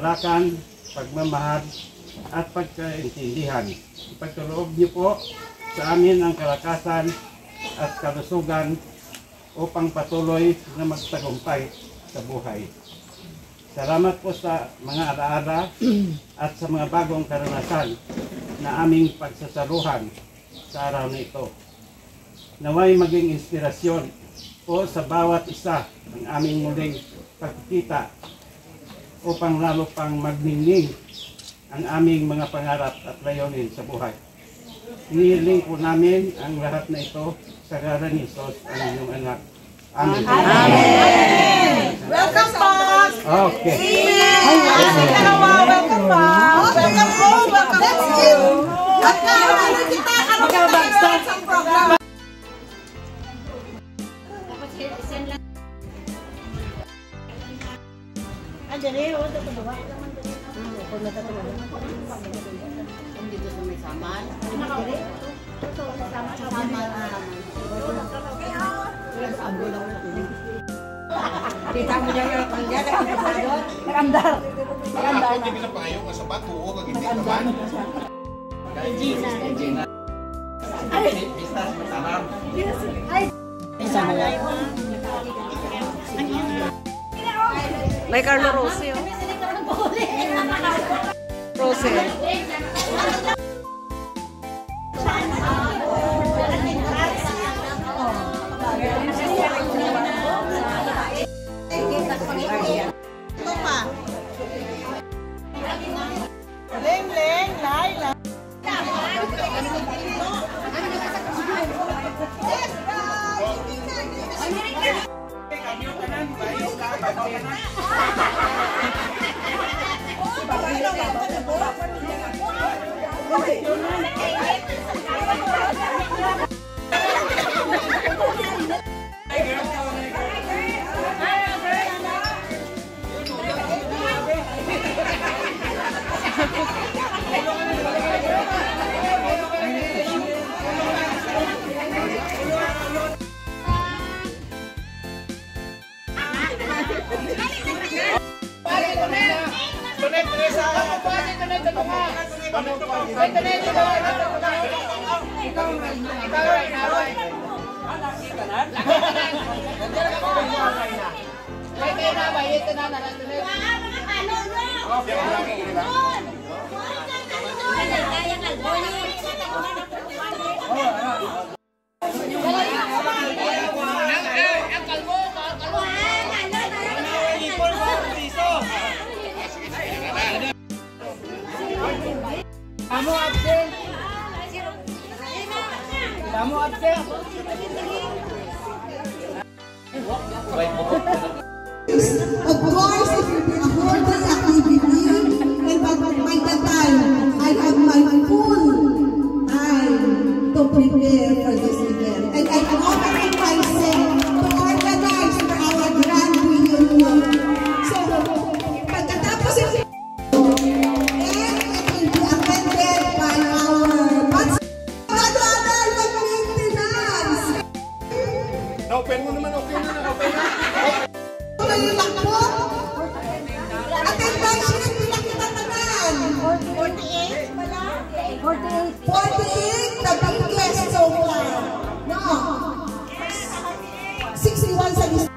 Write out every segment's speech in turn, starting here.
kagalakan, pagmamahal, at pagkaintindihan. Ipagkaloob niyo po sa amin ang kalakasan at kalusugan upang patuloy na magtagumpay sa buhay. Salamat po sa mga alaala at sa mga bagong karanasan na aming pagsasaluhan sa araw na ito. Naway maging inspirasyon po sa bawat isa ng aming muling pagkikita upang lalo pang magningning ang aming mga pangarap at layunin sa buhay. Inihiling po namin ang lahat na ito sa ngalan ni Jesus, ang inyong anak. Amen. Amen. Welcome back. Okay. Welcome back. Welcome home. Welcome home. At ano kita, ano kita sa program. Dali, o, ito ba? Kung natatulog. Kung dito sa may saman. Ito, sa saman. Kita mo dyan yung kanya, nag-andar. Nag-andar na. Hindi pinapayo ka sa bato o kagindi ka ba? Gina. Bistas, masalam. Ay, isama na yun. May Carlo Rossi, oh. Rossi. Ito pa. Leng, Laila. Kamu absen. Kamu absen. Of course, it will be a holding activity, and by the time I have my full time to prepare for this event. And I am offering myself to organize for our grand reunion. So, pagkatapos ito, open mo naman, okay na, okay na. Tuloy lang po. Attendance sheet, bilang kita tanan. 48 pala? 48, the biggest so far. No. 61 sa list.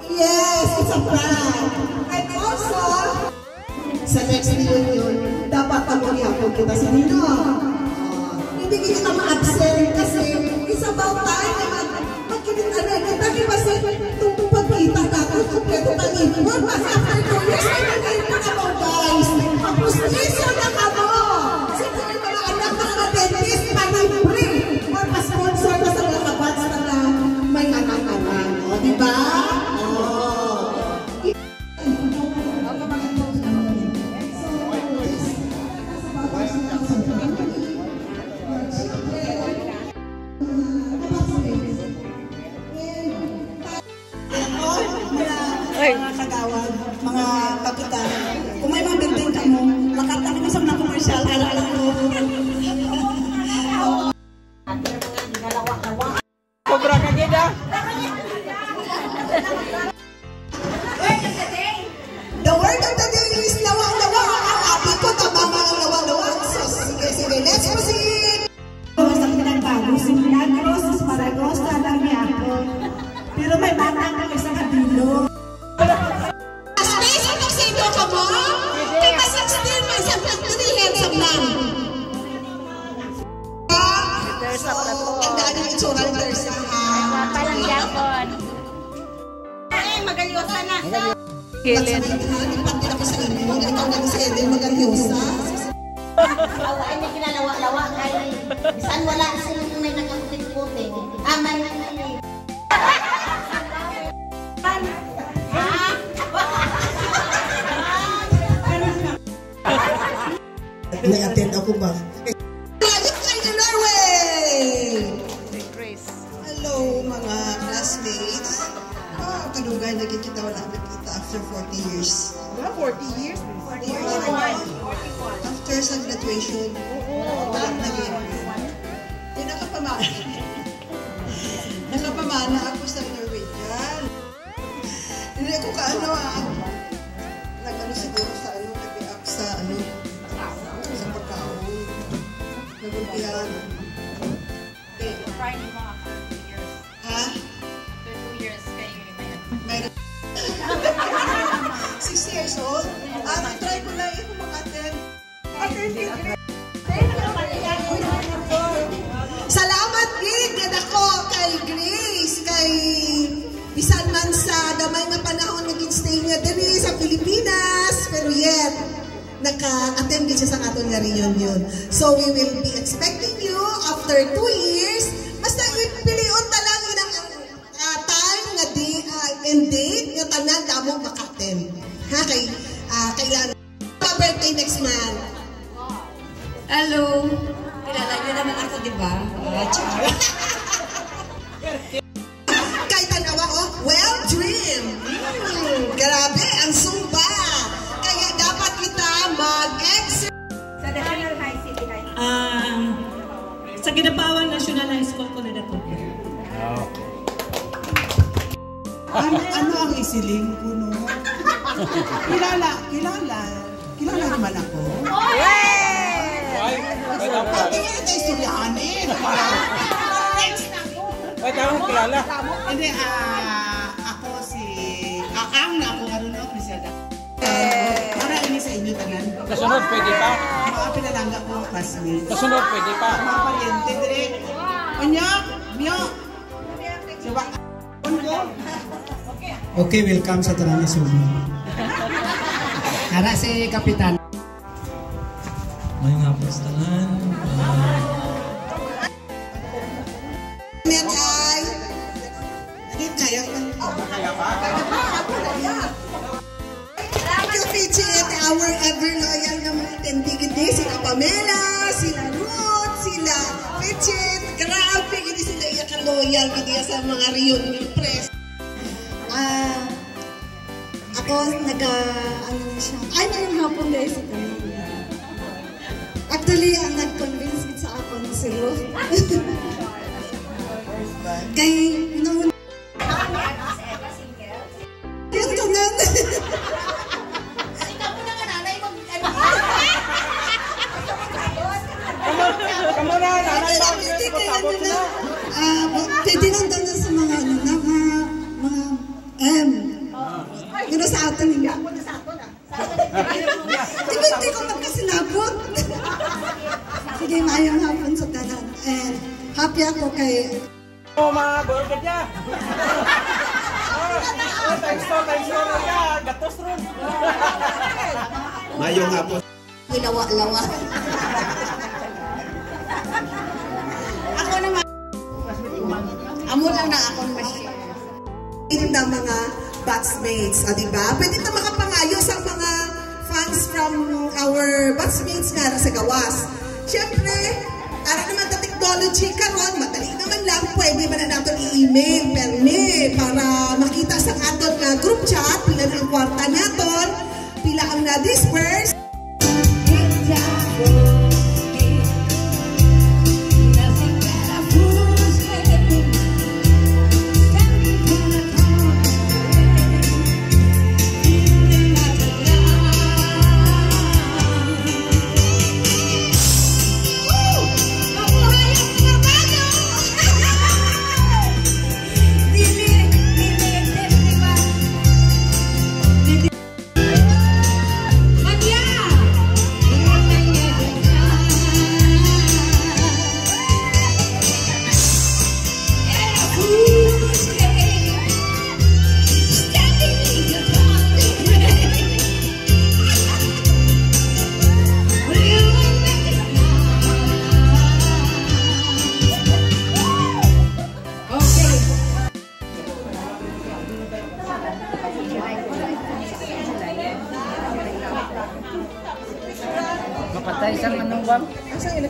Yes, it's a prank. And also, sa next reunion, dapat pag-uliapon kita si Nino. Hindi kita ma-absent kasi it's about time na magkinitan kita kasi itong pagkita ka kung kompleto ka ipon. Kasi after 2 years, ay nagayin pa ka mo, guys. Pag-pustiso na ka mo. Siguro yung mga anak na mga dentist, pa-libre. Or pa-sponsor na sa mga kabats na may anak-anak. O, diba? Mga kagawad, mga kapitan, kung may mga binteng ka mo, makatang mo sa Tersa pala to. Tandaan yung itsura ng Tersa, ha? Palang yapon. Magalyosa na. Kilin. Pati ako sa inyo. Ikaw na sa Eden, magalyosa. Ay, may kinalawa-lawa kay bisan wala silang may nakaputing-puting. May Nag-attend ako ba? Lagi kayo na Norway! Grace. Hello mga classmates. Kadugan, naging kita wala nakita after 40 years. 40 years. 40 years. After sa graduation, wala naging. Yung nakapamana. Nakapamana ako sa Norwegian. Hindi ko kaano nag-ano siguro sa nag-react sa sa pagkaon. Nag-umpihan. Friday mo after 2 years. Ha? After 2 years, kayo yung may 6 years old? Try ko na yung kumakatin. Salamat gid ako kay Grace, kay bisan man sa damay nga panahon naging stay niya diri sa Pilipinas, pero yet naka-attend din siya sa aton nga reunion. So we will be expecting you after 2 years. Basta ipilion ta lang inang time nga and date nga tanan damo maka-attend. Ha kay kailan birthday next month. Hello! Kilala niyo naman ako, di ba? Char. Kay tanawa, well dream. Grabe, ang Zumba. Kaya dapat kita mag-exercise. Sa National High City High. Sa Ginapawan National High School ko na dato. Ano ang isiling ko, no? Kilala naman ako. Pati nga ito istoryahanin. Ay, tawag kilala. Hindi, ako si... Ang na ako, ano na, Priscilla. Para ini sa inyo tanan. Kasunod, pwede pa. Mga pinalangga ko, classmates. Kasunod, pwede pa. Mga paryente, dire. Onyak, Mio. Diba? Ongo. Okay, welcome sa Tarani Sumo. Ara si Kapitan. May nga po sa tanan. Net ay... Hindi kaya pa. Thank you, Fidget. Our ever loyal na mga tendigindi. Sila Pamela, sila Ruth, sila Fidget. Grabe, hindi sila loyal hindi sa mga reunion press. Ako, ano na siya. Ay, mayroong hapon guys. Actually, ang nag-convince sa ako na si Ruth. Kay, noon. Yung tunan. Ikaw mo na nga nanay mo. Kamu na, nanay ba? Pwede lang daw na sa mga ano na, mga yun sa atin niya. Hindi ko magkasinabot. Sige, mayang hapon sa tanan. And happy ako kay... Mga burger niya. Thanks to niya. Gatos ron. Mayong hapon. Lawa-lawa. Ako naman. Amo lang na ako ma-share. Na mga batchmates, diba? Pwede na makapangayo sa mga fans from our batchmates nga sa gawas. Siyempre, ara naman na technology karon, madali naman lang, pwede ba na natin i-email, perme, para makita sa aton nga group chat, pila na ang kwarta naton, pila ang na-disperse. Magia!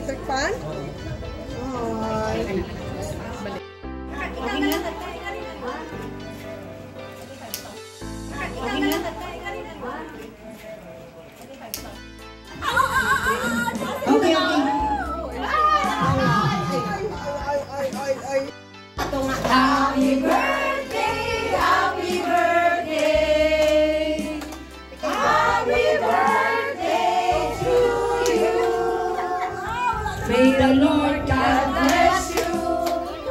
electric fan? Ay. Okay, okay. Happy birthday, happy birthday, happy birthday to you. May the Lord God bless you.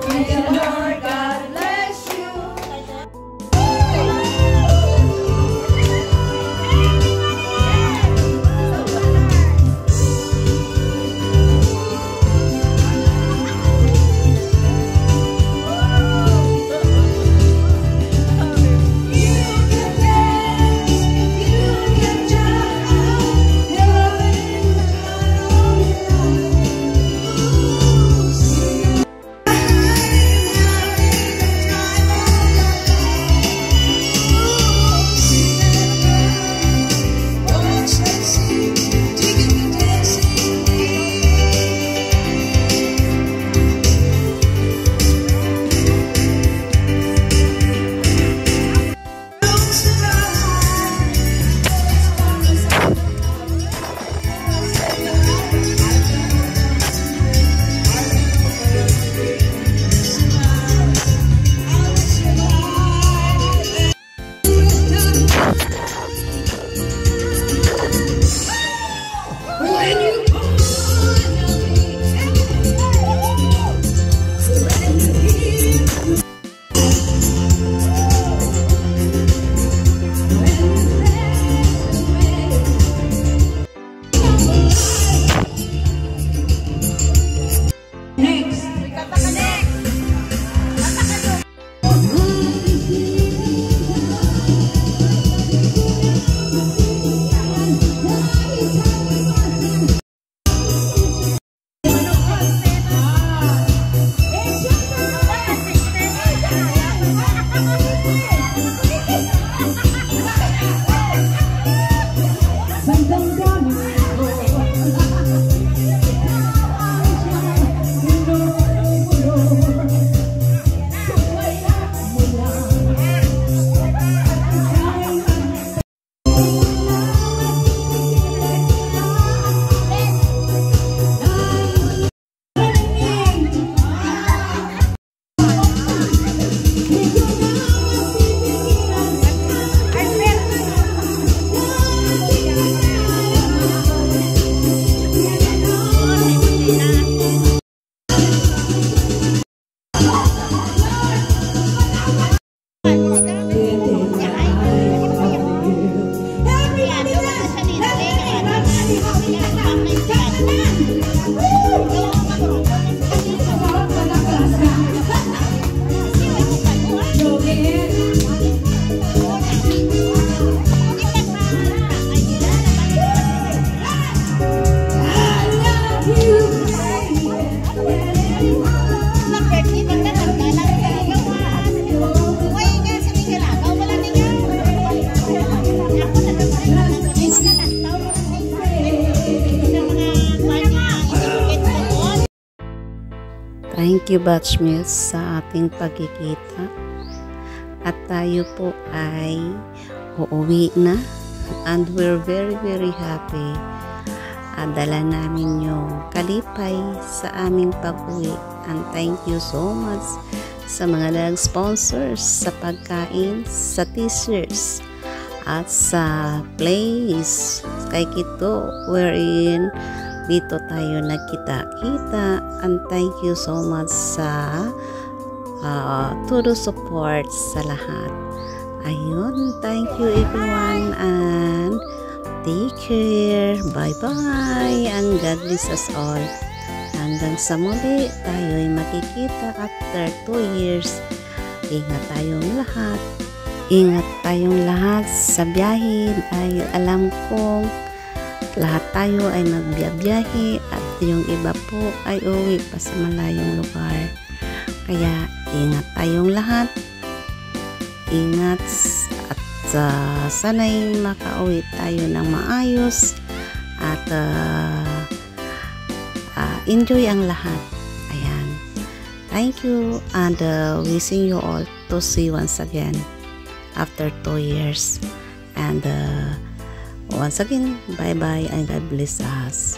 May the Lord God bless you. Thank you, Batchmates, sa ating pagkikita. At tayo po ay uuwi na. And we're very, very happy. Dala namin yung kalipay sa aming pag-uwi. And thank you so much sa mga nag-sponsors sa pagkain, sa t-shirts, at sa place kay Kito, wherein dito tayo nagkita-kita. And thank you so much sa todo support sa lahat. Ayun, thank you everyone and take care. Bye-bye and God bless us all. Hanggang sa muli, tayo'y makikita after 2 years. Ingat tayong lahat. Ingat tayong lahat sa biyahe dahil alam kong lahat tayo ay magbiyahe at yung iba po ay uwi pa sa malayong lugar. Kaya ingat tayong lahat. Ingat at sana'y makauwi tayo ng maayos at enjoy ang lahat. Ayan. Thank you and wishing you all to see once again after 2 years. And once again, bye-bye and God bless us.